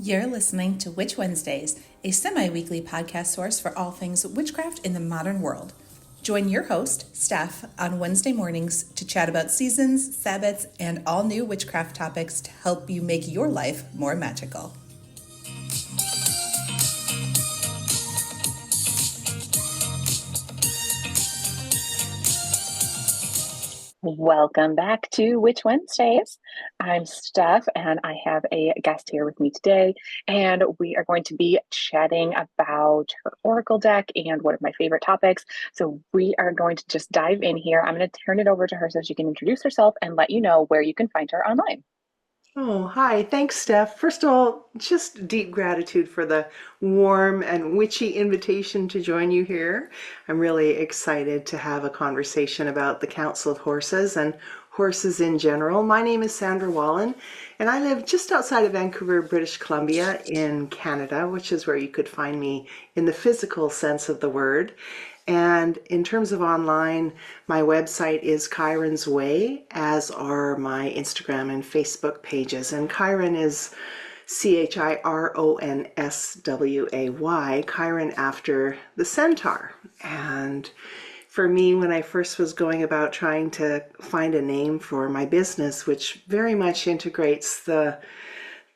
You're listening to Witch Wednesdays, a semi-weekly podcast source for all things witchcraft in the modern world. Join your host, Steph, on Wednesday mornings to chat about seasons, Sabbats, and all new witchcraft topics to help you make your life more magical. Welcome back to Witch Wednesdays. I'm Steph, and I have a guest here with me today, and we are going to be chatting about her Oracle deck and one of my favorite topics. So we are going to just dive in here. I'm going to turn it over to her so she can introduce herself and let you know where you can find her online. Oh, hi. Thanks, Steph. First of all, just deep gratitude for the warm and witchy invitation to join you here. I'm really excited to have a conversation about the Council of Horses and horses in general. My name is Sandra Wallin, and I live just outside of Vancouver, British Columbia in Canada, which is where you could find me in the physical sense of the word. And in terms of online, my website is Chiron's Way, as are my Instagram and Facebook pages. And Chiron is Chironsway, Chiron after the centaur. And for me, when I first was going about trying to find a name for my business, which very much integrates the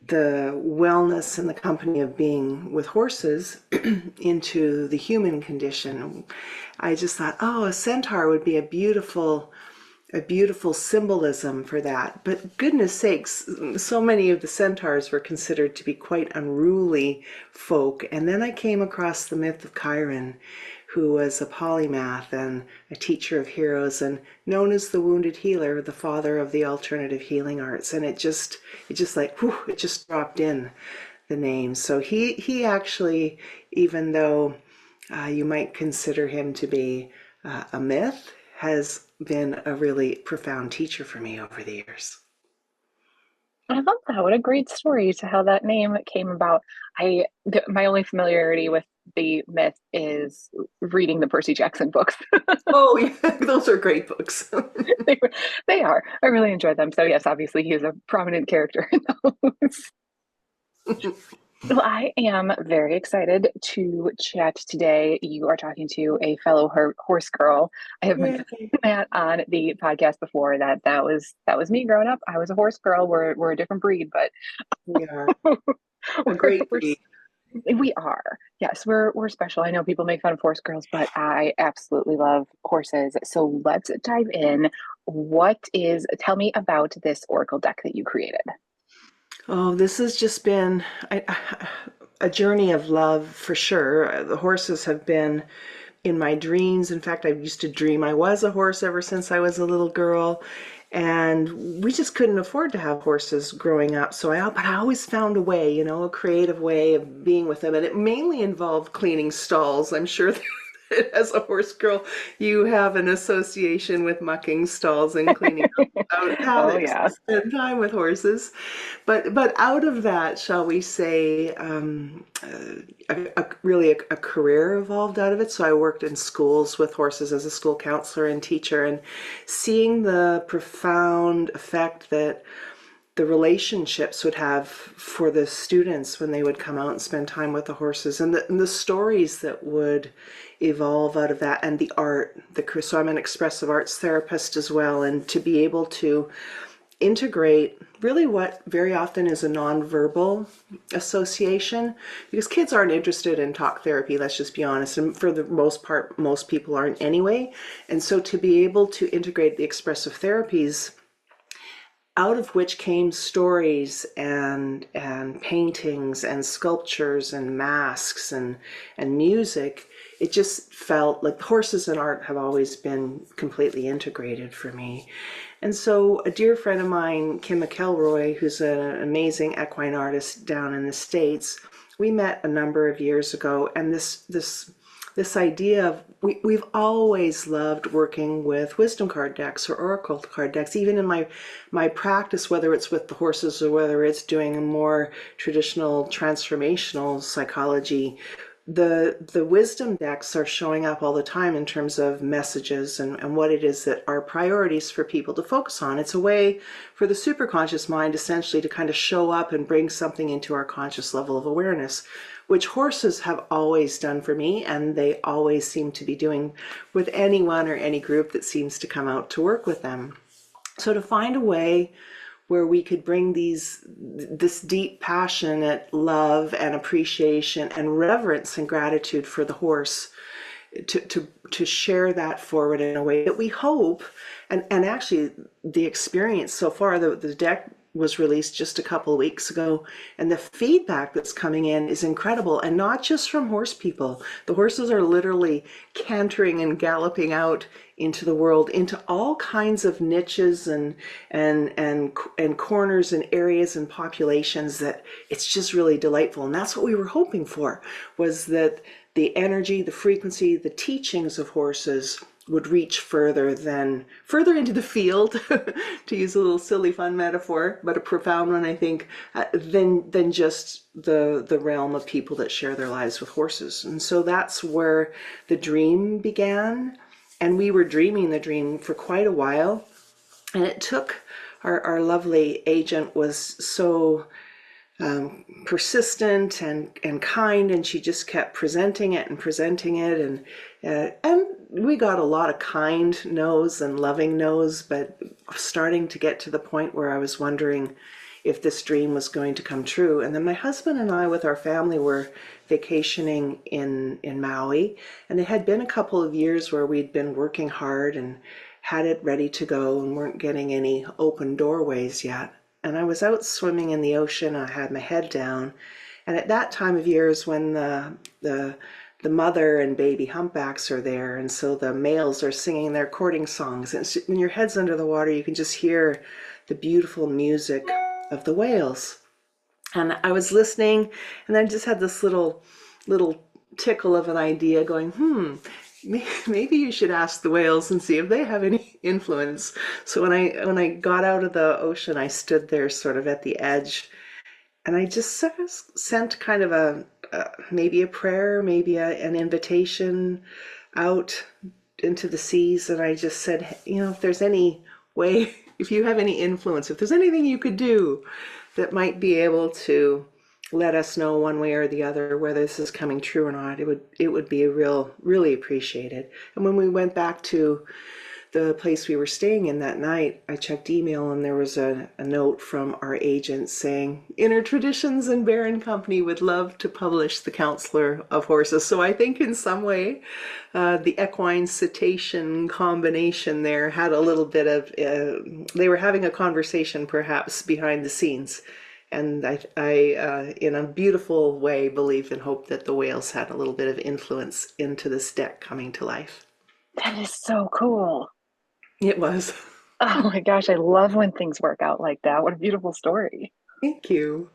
wellness and the company of being with horses into the human condition, I just thought, oh, a centaur would be a beautiful symbolism for that. But goodness sakes, so many of the centaurs were considered to be quite unruly folk. And then I came across the myth of Chiron, who was a polymath and a teacher of heroes and known as the wounded healer, the father of the alternative healing arts. And it just like, whew, it just dropped in the name. So he actually, even though you might consider him to be a myth, has been a really profound teacher for me over the years. I love that. What a great story to how that name came about. My only familiarity with the myth is reading the Percy Jackson books. Oh, yeah, those are great books. They are. I really enjoyed them. So yes, obviously he is a prominent character in those. Well, I am very excited to chat today. You are talking to a fellow horse girl. I have mentioned that on the podcast before. That was me growing up. I was a horse girl. We're a different breed, but We are a great breed. We are. Yes, we're special. I know people make fun of horse girls, but I absolutely love horses. So let's dive in. Tell me about this Oracle deck that you created. Oh, this has just been a journey of love for sure. The horses have been in my dreams. In fact, I used to dream I was a horse ever since I was a little girl. And we just couldn't afford to have horses growing up. But I always found a way, a creative way of being with them. And it mainly involved cleaning stalls. I'm sure that as a horse girl, you have an association with mucking stalls and cleaning out Oh paddocks yeah. to spend time with horses. But out of that, shall we say, really a career evolved out of it. So I worked in schools with horses as a school counselor and teacher, and seeing the profound effect that the relationships would have for the students when they would come out and spend time with the horses, and the stories that would evolve out of that, and the art. So I'm an expressive arts therapist as well, and to be able to integrate really what very often is a nonverbal association, because kids aren't interested in talk therapy, let's just be honest, and for the most part most people aren't anyway. And so to be able to integrate the expressive therapies, out of which came stories and paintings and sculptures and masks and music, it just felt like horses and art have always been completely integrated for me. And so a dear friend of mine, Kim McElroy, who's an amazing equine artist down in the States, we met a number of years ago, and this idea of we've always loved working with wisdom card decks or oracle card decks, even in my practice, whether it's with the horses or whether it's doing a more traditional transformational psychology the wisdom decks are showing up all the time in terms of messages and what it is that are priorities for people to focus on. It's a way for the superconscious mind essentially to kind of show up and bring something into our conscious level of awareness, which horses have always done for me, and they always seem to be doing with anyone or any group that seems to come out to work with them. So to find a way where we could bring this deep passionate love and appreciation and reverence and gratitude for the horse, to share that forward in a way that we hope, and actually the experience so far, the deck was released just a couple of weeks ago, and the feedback that's coming in is incredible, and not just from horse people. The horses are literally cantering and galloping out into the world, into all kinds of niches and corners and areas and populations, that it's just really delightful. And that's what we were hoping for, was that the energy, the frequency, the teachings of horses would reach further into the field, to use a little silly fun metaphor, but a profound one, I think, than just the realm of people that share their lives with horses. And so that's where the dream began. And we were dreaming the dream for quite a while. And it took, our lovely agent was so persistent and kind, and she just kept presenting it, and we got a lot of kind no's and loving no's, but starting to get to the point where I was wondering if this dream was going to come true. And then my husband and I, with our family, were vacationing in Maui, and it had been a couple of years where we'd been working hard and had it ready to go and weren't getting any open doorways yet. And I was out swimming in the ocean. I had my head down, and at that time of year is when the mother and baby humpbacks are there, and so the males are singing their courting songs. And when your head's under the water, you can just hear the beautiful music of the whales. And I was listening, and I just had this little tickle of an idea going, maybe you should ask the whales and see if they have any influence. So when I got out of the ocean, I stood there sort of at the edge, and I just sort of sent kind of maybe a prayer, maybe an invitation out into the seas. And I just said, if there's any way, if you have any influence, if there's anything you could do that might be able to let us know one way or the other whether this is coming true or not, it would be really appreciated. And when we went back to the place we were staying in that night, I checked email, and there was a note from our agent saying, Inner Traditions and Baron Company would love to publish The Counselor of Horses. So I think in some way, the equine cetacean combination there had a little bit of, they were having a conversation perhaps behind the scenes. And I in a beautiful way, believe and hope that the whales had a little bit of influence into this deck coming to life. That is so cool. It was. Oh my gosh, I love when things work out like that. What a beautiful story. Thank you.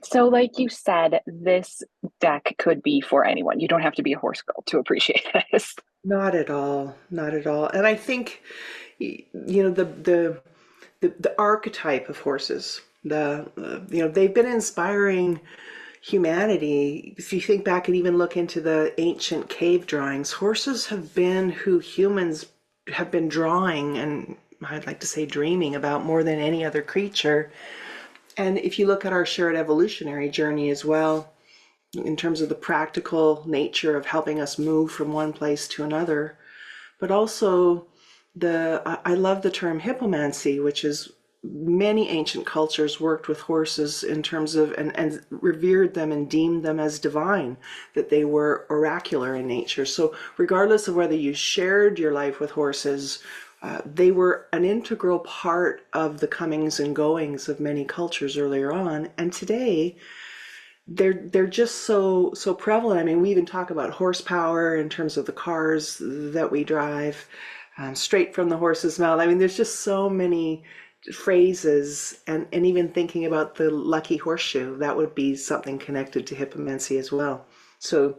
So like you said, this deck could be for anyone. You don't have to be a horse girl to appreciate this. Not at all. Not at all. And I think, the archetype of horses, they've been inspiring humanity. If you think back and even look into the ancient cave drawings, horses have been who humans have been drawing, and I'd like to say dreaming about, more than any other creature. And if you look at our shared evolutionary journey as well, in terms of the practical nature of helping us move from one place to another, but also I love the term hippomancy, which is many ancient cultures worked with horses in terms of, and revered them and deemed them as divine, that they were oracular in nature. So regardless of whether you shared your life with horses, they were an integral part of the comings and goings of many cultures earlier on. And today, they're just so prevalent. I mean, we even talk about horsepower in terms of the cars that we drive, straight from the horse's mouth. I mean, there's just so many phrases, and even thinking about the lucky horseshoe, that would be something connected to hippomancy as well. So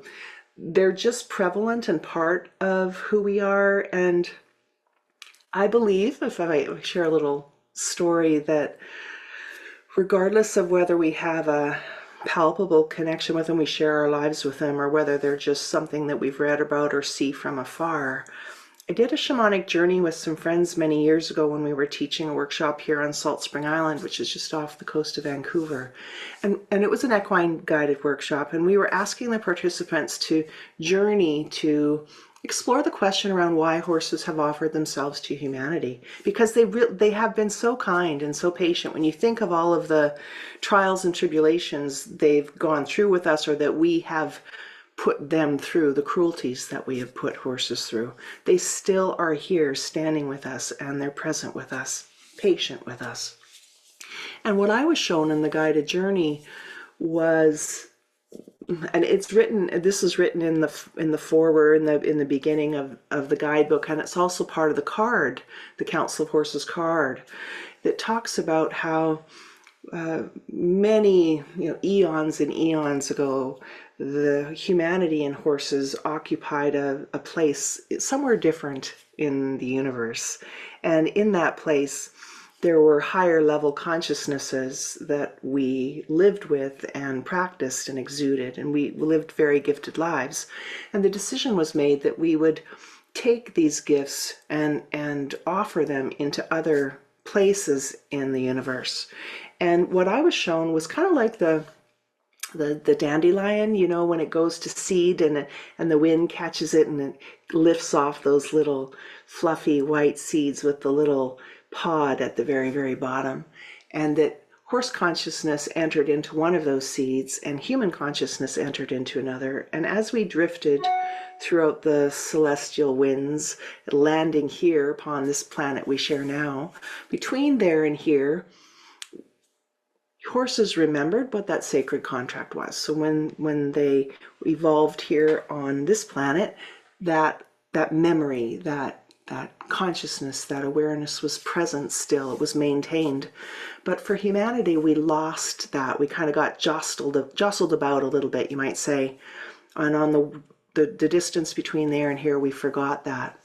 they're just prevalent and part of who we are. And I believe, if I share a little story, that regardless of whether we have a palpable connection with them, we share our lives with them, or whether they're just something that we've read about or see from afar. I did a shamanic journey with some friends many years ago when we were teaching a workshop here on Salt Spring Island, which is just off the coast of Vancouver. And it was an equine guided workshop, and we were asking the participants to journey to explore the question around why horses have offered themselves to humanity, because they have been so kind and so patient. When you think of all of the trials and tribulations they've gone through with us, or that we have put them through, the cruelties that we have put horses through, they still are here standing with us, and they're present with us, patient with us. And what I was shown in the guided journey was, and it's written, this is written in the foreword, in the beginning of the guidebook, and it's also part of the card, the Council of Horses card, that talks about how many eons and eons ago, the humanity and horses occupied a place somewhere different in the universe. And in that place, there were higher level consciousnesses that we lived with and practiced and exuded, and we lived very gifted lives. And the decision was made that we would take these gifts and offer them into other places in the universe. And what I was shown was kind of like the dandelion, when it goes to seed and the wind catches it and it lifts off those little fluffy white seeds with the little pod at the very, very bottom. And that horse consciousness entered into one of those seeds and human consciousness entered into another. And as we drifted throughout the celestial winds, landing here upon this planet we share now, between there and here, horses remembered what that sacred contract was. So when they evolved here on this planet, that memory, that consciousness, that awareness was present still. It was maintained. But for humanity, we lost that. We kind of got jostled about a little bit, you might say. And on the distance between there and here, we forgot that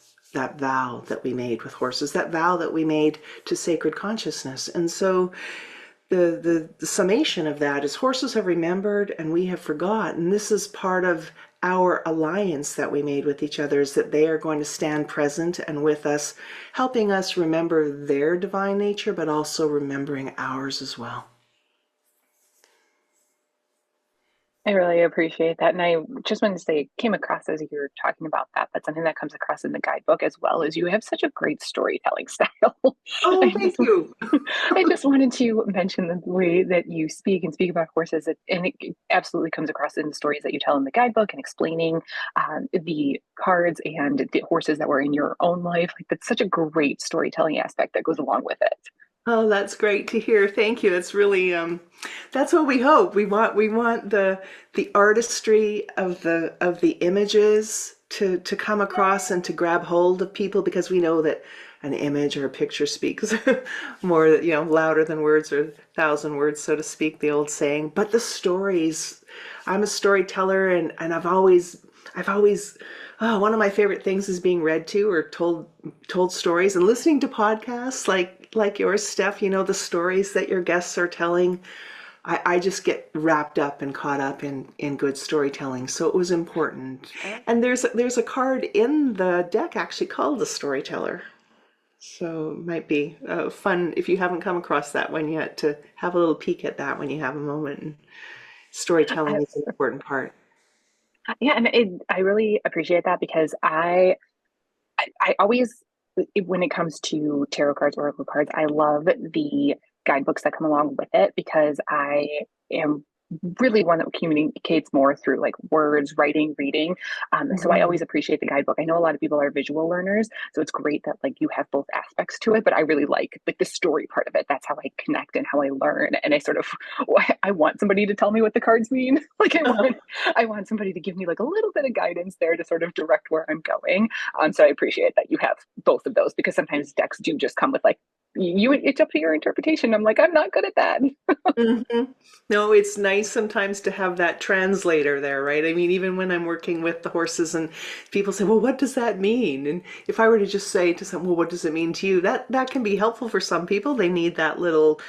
vow that we made with horses, that vow that we made to sacred consciousness. And so the summation of that is horses have remembered and we have forgotten. This is part of our alliance that we made with each other, is that they are going to stand present and with us, helping us remember their divine nature, but also remembering ours as well. I really appreciate that. And I just wanted to say, it came across as you were talking about that, but something that comes across in the guidebook as well is you have such a great storytelling style. Oh, thank you. I just wanted to mention the way that you speak about horses, and it absolutely comes across in the stories that you tell in the guidebook and explaining the cards and the horses that were in your own life. Like, that's such a great storytelling aspect that goes along with it. Oh, that's great to hear. Thank you. It's really that's what we hope. We want the artistry of the images to come across and to grab hold of people, because we know that an image or a picture speaks more, louder than words, or 1,000 words, so to speak, the old saying. But the stories, I'm a storyteller, and I've always one of my favorite things is being read to or told stories, and listening to podcasts like yours, Steph. The stories that your guests are telling, I just get wrapped up and caught up in good storytelling. So it was important. And there's a card in the deck actually called the Storyteller. So it might be fun, if you haven't come across that one yet, to have a little peek at that when you have a moment. And storytelling is an important part. Yeah, and I really appreciate that, because I always, when it comes to tarot cards, oracle cards, I love the guidebooks that come along with it, because I am really one that communicates more through like words, writing, reading. So I always appreciate the guidebook. I know a lot of people are visual learners, so it's great that like you have both aspects to it, but I really like the story part of it. That's how I connect and how I learn. And I want somebody to tell me what the cards mean. Like I want somebody to give me like a little bit of guidance there to sort of direct where I'm going. So I appreciate that you have both of those, because sometimes decks do just come with like it's up to your interpretation. I'm like, I'm not good at that. Mhm. No, it's nice sometimes to have that translator there, right? I mean, even when I'm working with the horses and people say, well, what does that mean? And if I were to just say to someone, well, what does it mean to you? That can be helpful for some people. They need that little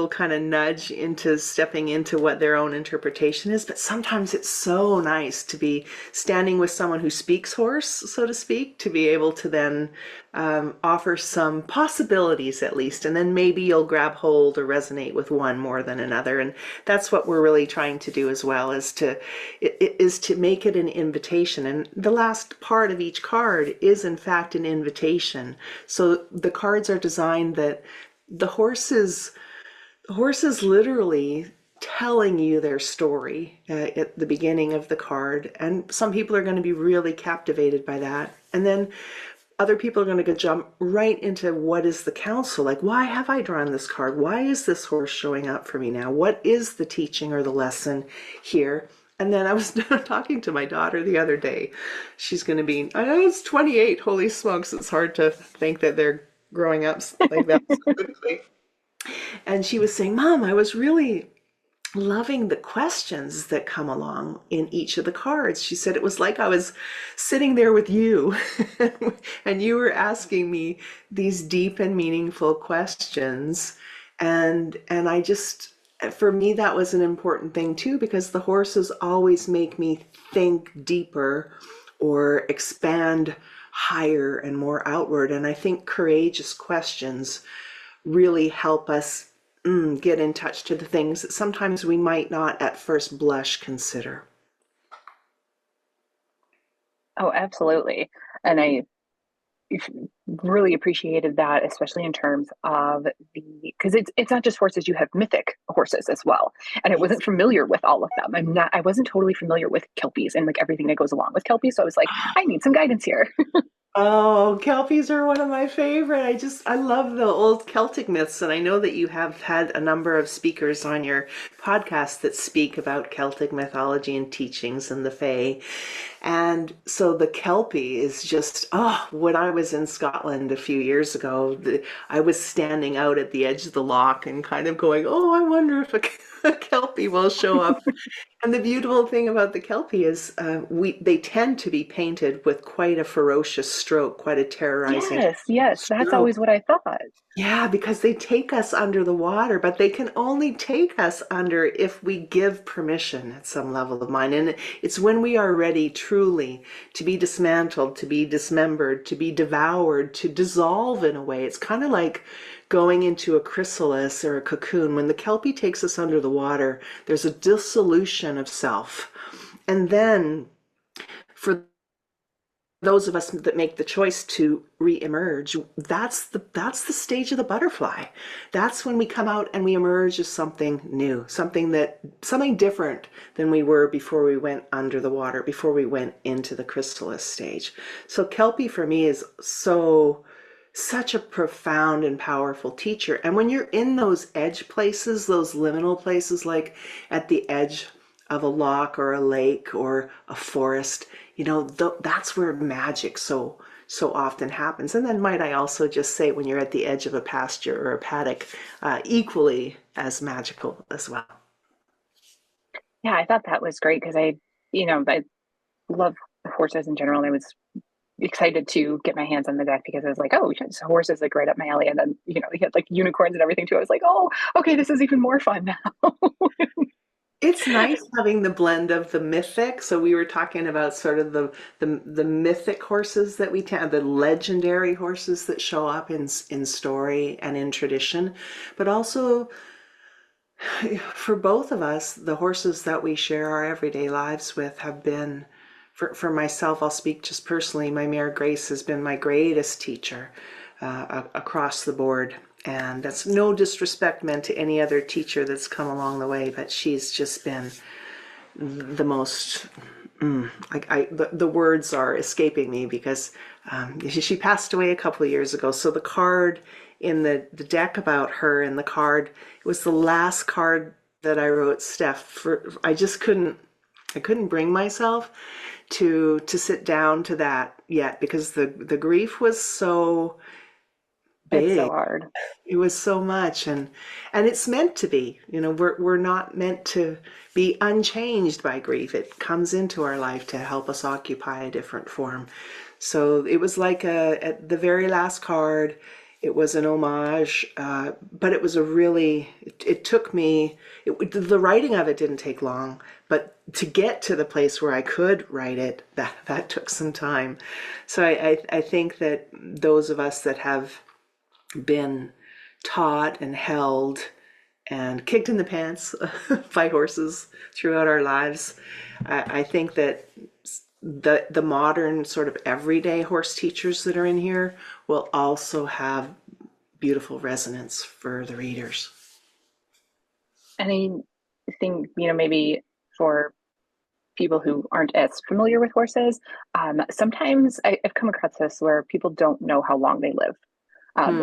kind of nudge into stepping into what their own interpretation is. But sometimes it's so nice to be standing with someone who speaks horse, so to speak, to be able to then offer some possibilities at least, and then maybe you'll grab hold or resonate with one more than another. And that's what we're really trying to do as well, is to make it an invitation. And the last part of each card is in fact an invitation. So the cards are designed that the horses literally telling you their story at the beginning of the card, and some people are going to be really captivated by that, and then other people are going to jump right into what is the counsel, like, why have I drawn this card? Why is this horse showing up for me now? What is the teaching or the lesson here? And then I was talking to my daughter the other day. She's going to be, I know it's 28, holy smokes, it's hard to think that they're growing up like that so quickly. And she was saying, Mom, I was really loving the questions that come along in each of the cards. She said it was like I was sitting there with you and you were asking me these deep and meaningful questions. And I just, for me, that was an important thing too, because the horses always make me think deeper or expand higher and more outward. And I think courageous questions really help us get in touch to the things that sometimes we might not at first blush consider. Oh, absolutely. And I really appreciated that, especially in terms of because it's not just horses, you have mythic horses as well. And I Yes. wasn't familiar with all of them. I wasn't totally familiar with kelpies and like everything that goes along with kelpies. So I was like, I need some guidance here. Oh, kelpies are one of my favorite. I love the old Celtic myths, and I know that you have had a number of speakers on your podcast that speak about Celtic mythology and teachings and the Fae. And so the kelpie is just, oh, when I was in Scotland a few years ago, I was standing out at the edge of the loch and kind of going, oh, I wonder if a kelpie will show up. And the beautiful thing about the kelpie is they tend to be painted with quite a ferocious stroke, quite a terrorizing Yes, that's stroke. always what I thought. Yeah, because they take us under the water, but they can only take us under if we give permission at some level of mind. And it's when we are ready truly to be dismantled, to be dismembered, to be devoured, to dissolve in a way. It's kind of like going into a chrysalis or a cocoon. When the kelpie takes us under the water, there's a dissolution of self. And then for those of us that make the choice to re-emerge, that's the stage of the butterfly. That's when we come out and we emerge as something new, something different than we were before we went under the water, before we went into the chrysalis stage. So kelpie for me is such a profound and powerful teacher. And when you're in those edge places, those liminal places, like at the edge of a loch or a lake or a forest, that's where magic so often happens. And then might I also just say, when you're at the edge of a pasture or a paddock, equally as magical as well. Yeah, I thought that was great because I love horses in general. And I was excited to get my hands on the deck because I was like, oh, horse is like right up my alley. And then, we had like unicorns and everything too. I was like, oh, okay, this is even more fun now. It's nice having the blend of the mythic. So we were talking about sort of the mythic horses that we tend, the legendary horses that show up in story and in tradition, but also for both of us, the horses that we share our everyday lives with have been, for myself, I'll speak just personally, my mare Grace has been my greatest teacher across the board. And that's no disrespect meant to any other teacher that's come along the way, but she's just been the most, the words are escaping me because she passed away a couple of years ago. So the card in the deck about her, and the card, it was the last card that I wrote, Steph. I couldn't bring myself to sit down to that yet, because the grief was so It's so big. hard. It was so much, and it's meant to be. We're not meant to be unchanged by grief. It comes into our life to help us occupy a different form. So it was like at the very last card, it was an homage, but it was a really, it took me, the writing of it didn't take long, but to get to the place where I could write it, that took some time. So I think that those of us that have been taught and held and kicked in the pants by horses throughout our lives, I think that the modern sort of everyday horse teachers that are in here will also have beautiful resonance for the readers. And I think, maybe for people who aren't as familiar with horses, sometimes I've come across this where people don't know how long they live.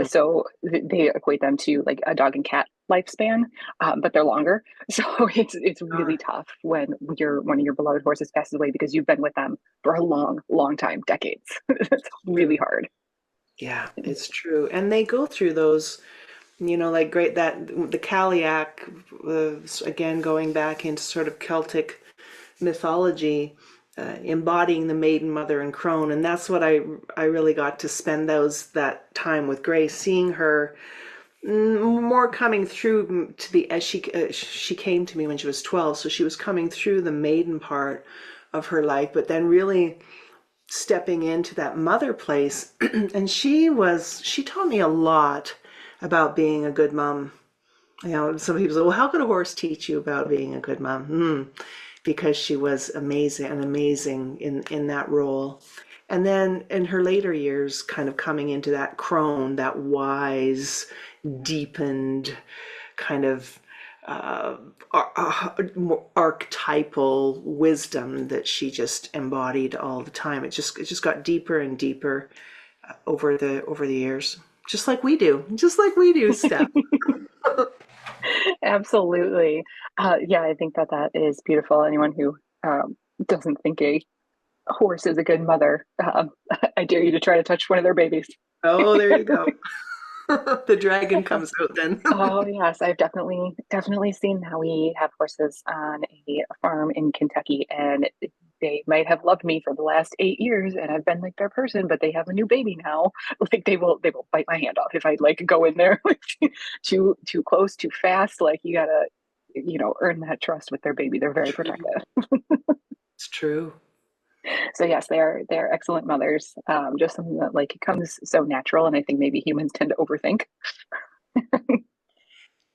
So they equate them to like a dog and cat lifespan, but they're longer. So it's really tough when one of your beloved horses passes away because you've been with them for a long, long time, decades. It's really hard. Yeah, it's true. And they go through those, like great that the Caliac, again going back into sort of Celtic mythology, embodying the maiden, mother, and crone, and that's what I really got to spend that time with Grace, seeing her more coming through to the as she came to me when she was 12, so she was coming through the maiden part of her life, but then really stepping into that mother place, and she taught me a lot about being a good mom. Some people say, well, how could a horse teach you about being a good mom? Because she was amazing in that role. And then in her later years, kind of coming into that crone, that wise, deepened kind of archetypal wisdom that she just embodied all the time. It just got deeper and deeper over the years, just like we do, Steph. Absolutely. Yeah, I think that is beautiful. Anyone who doesn't think a horse is a good mother, I dare you to try to touch one of their babies. Oh, there you go. The dragon comes out then. Oh yes, I've definitely seen how we have horses on a farm in Kentucky, and they might have loved me for the last 8 years, and I've been like their person, but they have a new baby now. Like they will bite my hand off if I like go in there too close, too fast. Like you gotta, earn that trust with their baby. They're very protective. It's true. So yes, they are excellent mothers. Just something that like it comes so natural, and I think maybe humans tend to overthink.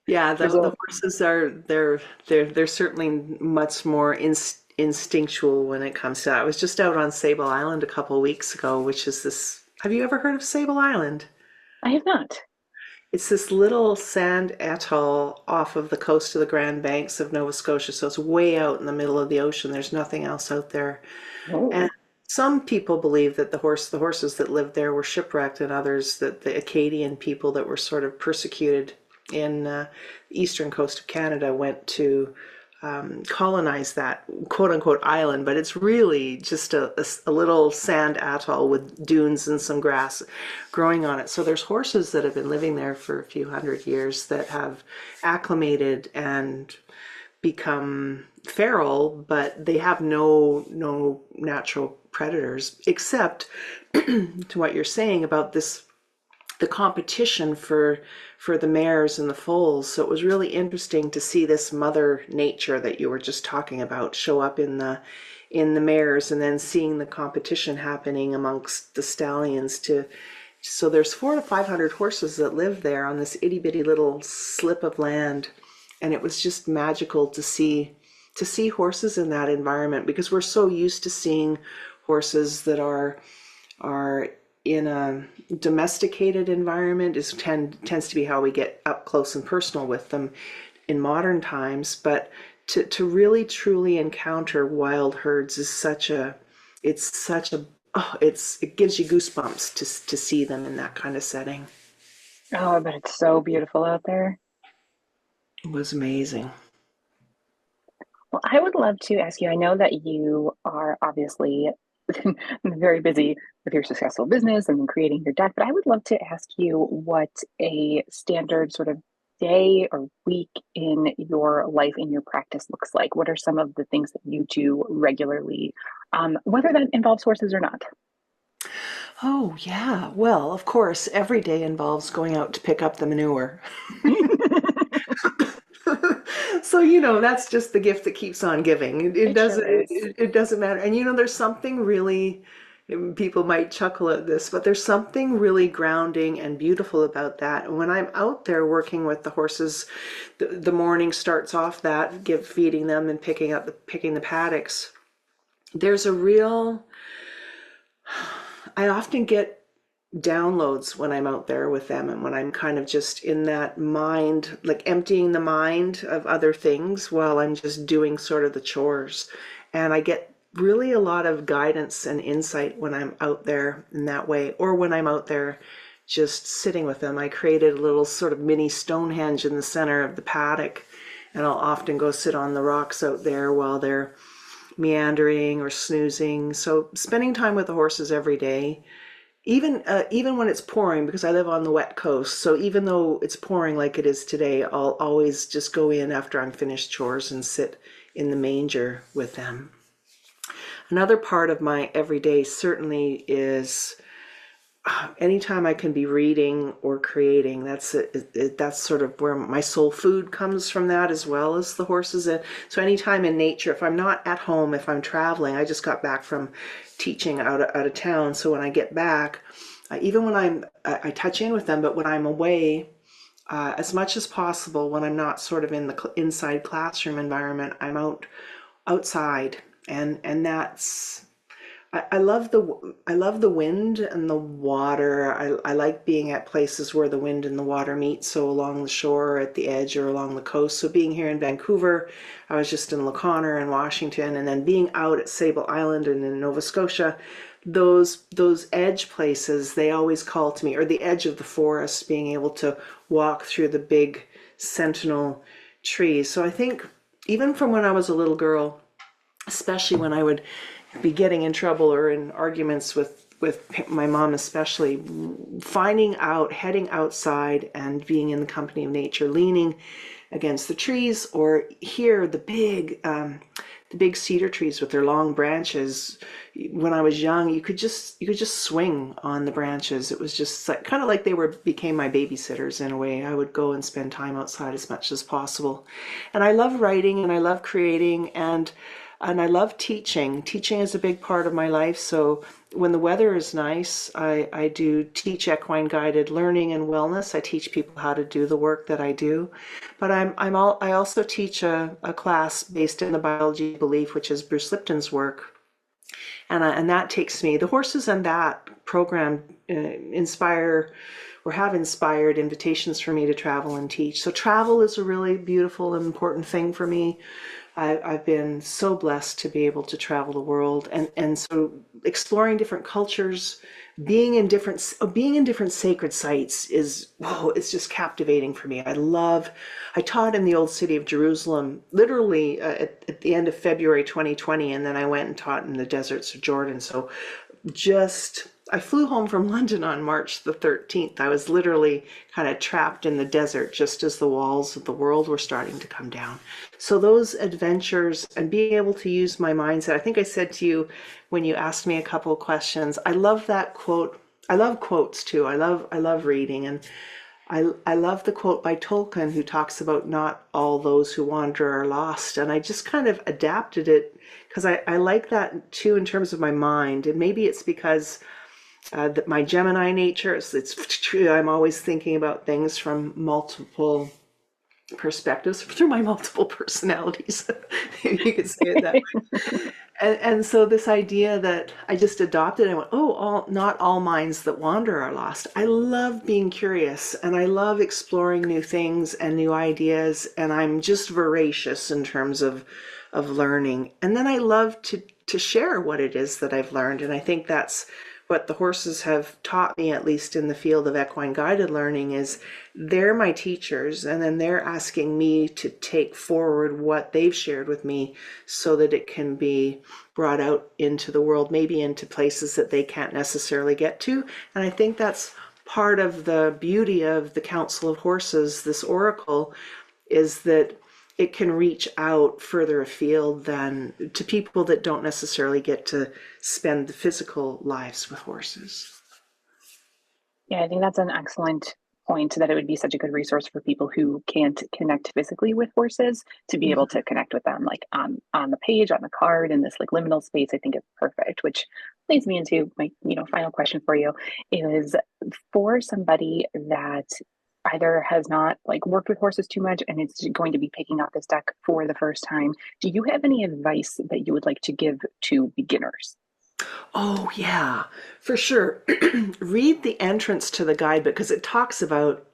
Yeah, There's the horses are they're certainly much more instinctual when it comes to that. I was just out on Sable Island a couple of weeks ago, which is this. Have you ever heard of Sable Island? I have not. It's this little sand atoll off of the coast of the Grand Banks of Nova Scotia. So it's way out in the middle of the ocean. There's nothing else out there. Oh. And some people believe that the horses that lived there were shipwrecked, and others that the Acadian people that were sort of persecuted in the eastern coast of Canada went to colonize that quote unquote island, but it's really just a little sand atoll with dunes and some grass growing on it. So there's horses that have been living there for a few hundred years that have acclimated and become feral, but they have no natural predators, except to what you're saying about the competition for the mares and the foals. So it was really interesting to see this mother nature that you were just talking about show up in the mares, and then seeing the competition happening amongst the stallions so there's 400 to 500 horses that live there on this itty bitty little slip of land, and it was just magical to see horses in that environment, because we're so used to seeing horses that are in a domesticated environment tends to be how we get up close and personal with them in modern times. But to really truly encounter wild herds is it gives you goosebumps to see them in that kind of setting. Oh, but it's so beautiful out there. It was amazing. Well, I would love to ask you, I know that you are obviously very busy with your successful business and creating your deck. But I would love to ask you what a standard sort of day or week in your life, in your practice looks like. What are some of the things that you do regularly, whether that involves horses or not? Oh, yeah. Well, of course, every day involves going out to pick up the manure. So, that's just the gift that keeps on giving. It It doesn't sure is. it doesn't matter. And there's something really, people might chuckle at this, but there's something really grounding and beautiful about that. And when I'm out there working with the horses, the morning starts off feeding them and picking the paddocks. There's a real I often get downloads when I'm out there with them and when I'm kind of just in that mind, like emptying the mind of other things while I'm just doing sort of the chores. And I get really a lot of guidance and insight when I'm out there in that way, or when I'm out there just sitting with them. I created a little sort of mini Stonehenge in the center of the paddock, and I'll often go sit on the rocks out there while they're meandering or snoozing. So spending time with the horses every day, even when it's pouring, because I live on the wet coast. So even though it's pouring like it is today, I'll always just go in after I'm finished chores and sit in the manger with them. Another part of my everyday certainly is anytime I can be reading or creating. That's sort of where my soul food comes from, that as well as the horses. And so anytime in nature, if I'm not at home, if I'm traveling, I just got back from teaching out of town. So when I get back, even when I touch in with them, but when I'm away, as much as possible, when I'm not sort of in the inside classroom environment, I'm outside, and that's. I love the wind and the water. I like being at places where the wind and the water meet, so along the shore, at the edge, or along the coast. So being here in Vancouver, I was just in Lackawanna and Washington, and then being out at Sable Island and in Nova Scotia, those edge places, they always call to me, or the edge of the forest, being able to walk through the big sentinel trees. So I think even from when I was a little girl, especially when I would be getting in trouble or in arguments with my mom, especially, heading outside and being in the company of nature, leaning against the trees, or here the big cedar trees with their long branches. When I was young, you could just swing on the branches. It was just like, kind of like became my babysitters in a way. I would go and spend time outside as much as possible. And I love writing, and I love creating, and I love teaching. Teaching is a big part of my life. So when the weather is nice, I do teach equine guided learning and wellness. I teach people how to do the work that I do. But I also teach a class based in the biology of belief, which is Bruce Lipton's work. And that takes me, the horses and that program inspire or have inspired invitations for me to travel and teach. So travel is a really beautiful and important thing for me. I've been so blessed to be able to travel the world, and so exploring different cultures, being in different sacred sites it's just captivating for me. I taught in the old city of Jerusalem literally at the end of February 2020, and then I went and taught in the deserts of Jordan. So I flew home from London on March the 13th. I was literally kind of trapped in the desert just as the walls of the world were starting to come down. So those adventures and being able to use my mindset, I think I said to you when you asked me a couple of questions, I love that quote. I love quotes too. I love reading, and I love the quote by Tolkien, who talks about not all those who wander are lost. And I just kind of adapted it because I like that too in terms of my mind. And maybe it's because that my Gemini nature, it's true. I'm always thinking about things from multiple perspectives through my multiple personalities. Maybe you could say it that way. And so this idea that I just adopted, I went, not all minds that wander are lost. I love being curious, and I love exploring new things and new ideas, and I'm just voracious in terms of learning. And then I love to share what it is that I've learned, and I think that's what the horses have taught me, at least in the field of equine guided learning, is they're my teachers, and then they're asking me to take forward what they've shared with me so that it can be brought out into the world, maybe into places that they can't necessarily get to. And I think that's part of the beauty of the Council of Horses, this oracle, is that it can reach out further afield than to people that don't necessarily get to spend the physical lives with horses. Yeah, I think that's an excellent point, that it would be such a good resource for people who can't connect physically with horses to be able to connect with them, like on the page, on the card, in this like liminal space. I think it's perfect, which leads me into my final question for you is, for somebody that either has not like worked with horses too much and it's going to be picking up this deck for the first time, do you have any advice that you would like to give to beginners? Oh, yeah, for sure. Read the entrance to the guidebook, because it talks about,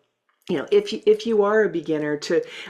if you are a beginner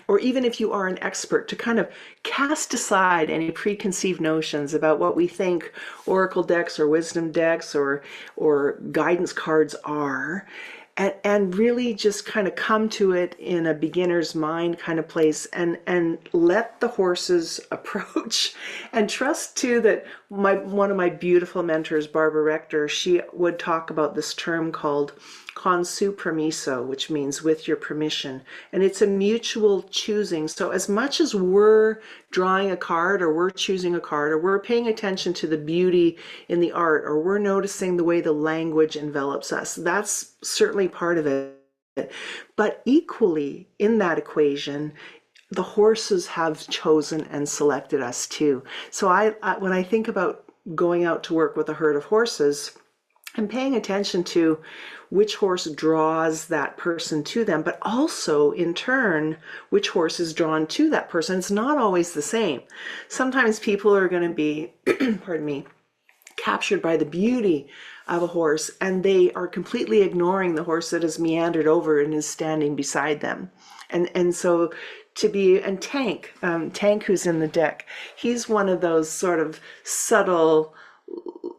or even if you are an expert, to kind of cast aside any preconceived notions about what we think oracle decks or wisdom decks or guidance cards are, and really just kind of come to it in a beginner's mind kind of place, and let the horses approach, and trust too that one of my beautiful mentors, Barbara Rector, she would talk about this term called con su permiso, which means with your permission. And it's a mutual choosing. So as much as we're drawing a card, or we're choosing a card, or we're paying attention to the beauty in the art, or we're noticing the way the language envelops us, that's certainly part of it. But equally in that equation, the horses have chosen and selected us too. So when I think about going out to work with a herd of horses, I'm paying attention to which horse draws that person to them, but also in turn, which horse is drawn to that person. It's not always the same. Sometimes people are going to be, pardon me, captured by the beauty of a horse, and they are completely ignoring the horse that has meandered over and is standing beside them. And so Tank, who's in the deck, he's one of those sort of subtle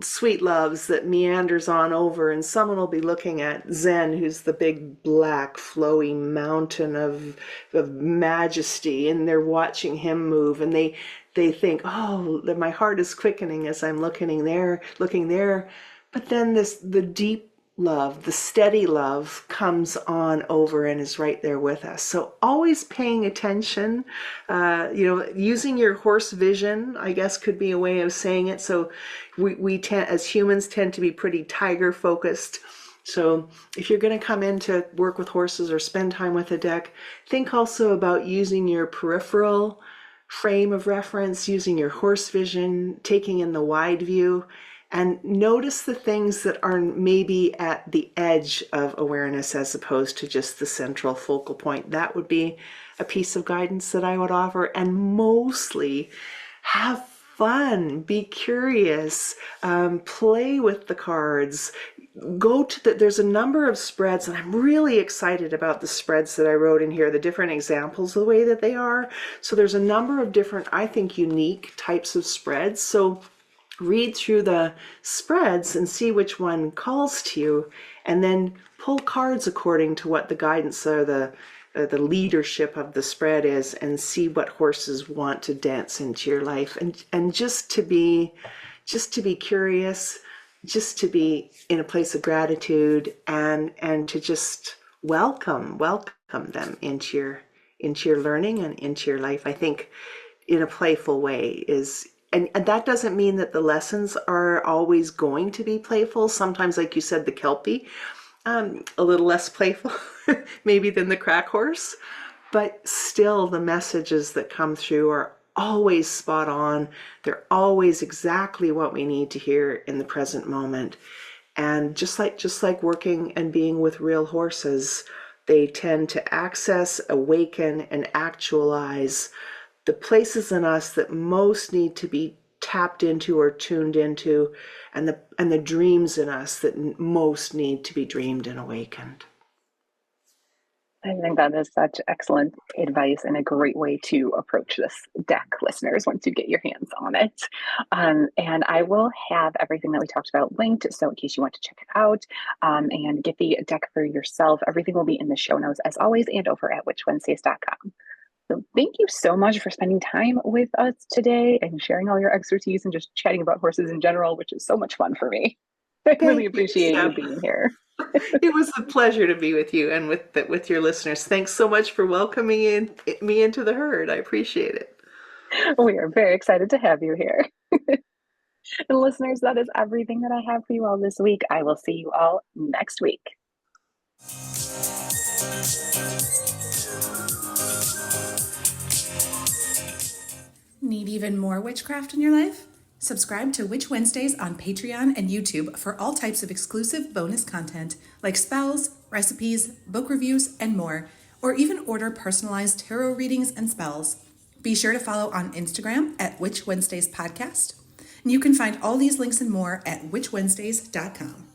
sweet loves that meanders on over, and someone will be looking at Zen, who's the big black flowy mountain of majesty, and they're watching him move, and they think, oh, my heart is quickening as I'm looking there. But then the deep love, the steady love, comes on over and is right there with us. So always paying attention, using your horse vision, I guess, could be a way of saying it. So we tend, as humans, tend to be pretty tiger focused. So if you're going to come in to work with horses or spend time with a deck, think also about using your peripheral frame of reference, using your horse vision, taking in the wide view, and notice the things that are maybe at the edge of awareness as opposed to just the central focal point. That would be a piece of guidance that I would offer. And mostly, have fun, be curious, play with the cards. There's a number of spreads, and I'm really excited about the spreads that I wrote in here, the different examples of the way that they are. So there's a number of different, I think, unique types of spreads. So read through the spreads and see which one calls to you, and then pull cards according to what the guidance or the leadership of the spread is, and see what horses want to dance into your life, and just to be curious, just to be in a place of gratitude, and to just welcome them into your learning and into your life. I think in a playful way is. And that doesn't mean that the lessons are always going to be playful. Sometimes, like you said, the kelpie, a little less playful maybe than the crack horse, but still the messages that come through are always spot on. They're always exactly what we need to hear in the present moment. And just like working and being with real horses, they tend to access, awaken, and actualize the places in us that most need to be tapped into or tuned into, and the dreams in us that most need to be dreamed and awakened. I think that is such excellent advice and a great way to approach this deck, listeners, once you get your hands on it. And I will have everything that we talked about linked. So in case you want to check it out and get the deck for yourself, everything will be in the show notes as always and over at witchwednesdays.com. So thank you so much for spending time with us today and sharing all your expertise and just chatting about horses in general, which is so much fun for me. I really appreciate you being here. It was a pleasure to be with you and with your listeners. Thanks so much for welcoming me into the herd. I appreciate it. We are very excited to have you here. And listeners, that is everything that I have for you all this week. I will see you all next week. Need even more witchcraft in your life? Subscribe to Witch Wednesdays on Patreon and YouTube for all types of exclusive bonus content like spells, recipes, book reviews, and more, or even order personalized tarot readings and spells. Be sure to follow on Instagram at Witch Wednesdays Podcast. And you can find all these links and more at witchwednesdays.com.